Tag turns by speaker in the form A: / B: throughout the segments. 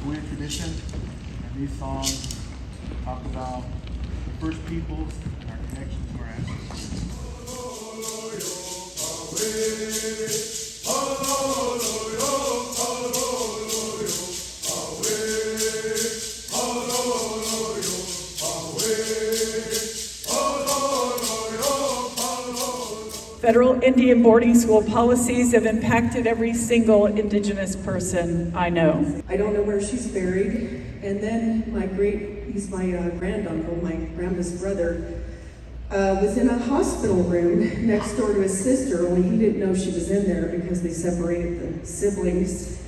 A: Hawaiian tradition, and these songs talk about the first peoples and our connection to our ancestors.
B: Federal Indian boarding school policies have impacted every single Indigenous person I know.
C: I don't know where she's buried. And then he's my granduncle, my grandma's brother, was in a hospital room next door to his sister, only he didn't know she was in there because they separated the siblings,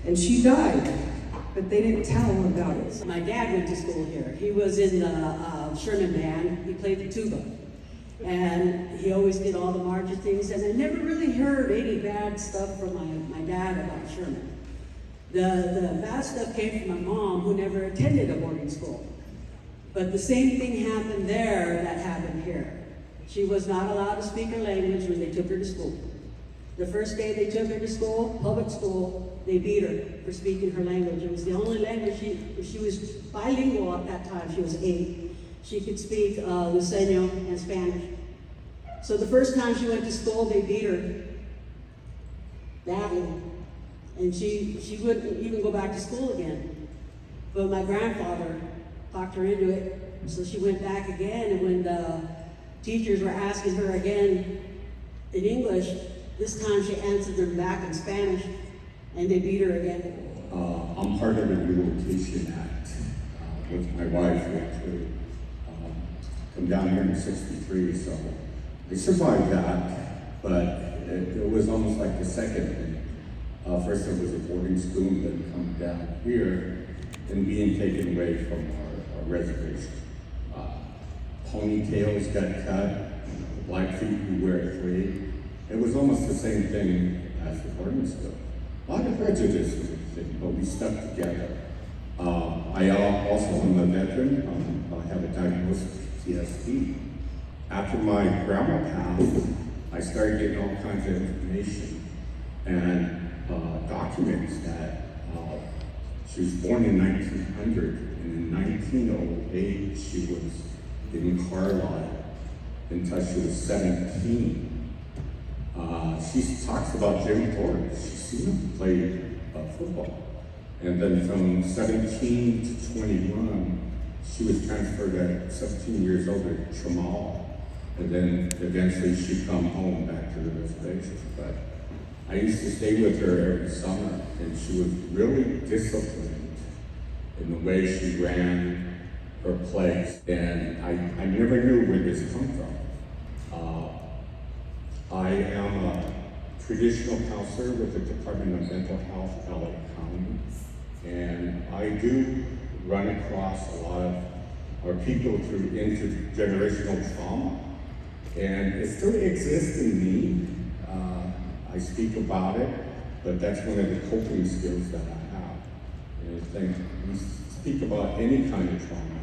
C: and she died, but they didn't tell him about it.
D: My dad went to school here. He was in the Sherman band. He played the tuba. And he always did all the marching things, and I never really heard any bad stuff from my dad about Sherman. The bad stuff came from my mom, who never attended a boarding school. But the same thing happened there that happened here. She was not allowed to speak her language when they took her to school. The first day they took her to school, public school, they beat her for speaking her language. It was the only language she was bilingual at that time. She was 8. She could speak Luiseño and Spanish. So the first time she went to school, they beat her badly. And she wouldn't even go back to school again. But my grandfather talked her into it, so she went back again. And when the teachers were asking her again in English, this time she answered them back in Spanish, and they beat her again.
E: I'm part of the Relocation Act with my wife. Come down here in '63, so I survived that, but it was almost like the second thing. First it was a boarding school, then come down here and being taken away from our reservation. Ponytails got cut, Blackfeet who wear 3. It was almost the same thing as the boarding school. A lot of prejudice was a thing, but we stuck together. I also am a veteran. I have a diagnosis of PTSD. After my grandma passed, I started getting all kinds of information and documents that she was born in 1900, and in 1908 she was in Carlisle until she was 17. She talks about Jim Thorpe. She seen him play football. And then from 17 to 21, she was transferred at 17 years old to Tramal. And then eventually she'd come home back to the reservation. But I used to stay with her every summer, and she was really disciplined in the way she ran her place. And I never knew where this come from. I am a traditional counselor with the Department of Mental Health, LA County. And I do run across a lot of our people through intergenerational trauma. And it still exists in me. I speak about it, but that's one of the coping skills that I have. And I think we speak about any kind of trauma,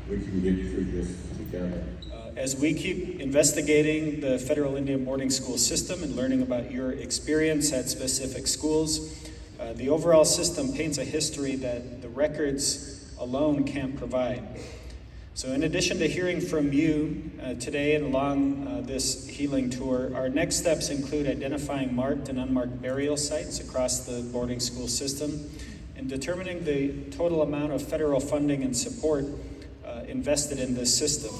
E: we can get through this together.
F: As we keep investigating the federal Indian boarding school system and learning about your experience at specific schools, the overall system paints a history that the records alone can't provide. So in addition to hearing from you today and along this healing tour, our next steps include identifying marked and unmarked burial sites across the boarding school system and determining the total amount of federal funding and support invested in this system.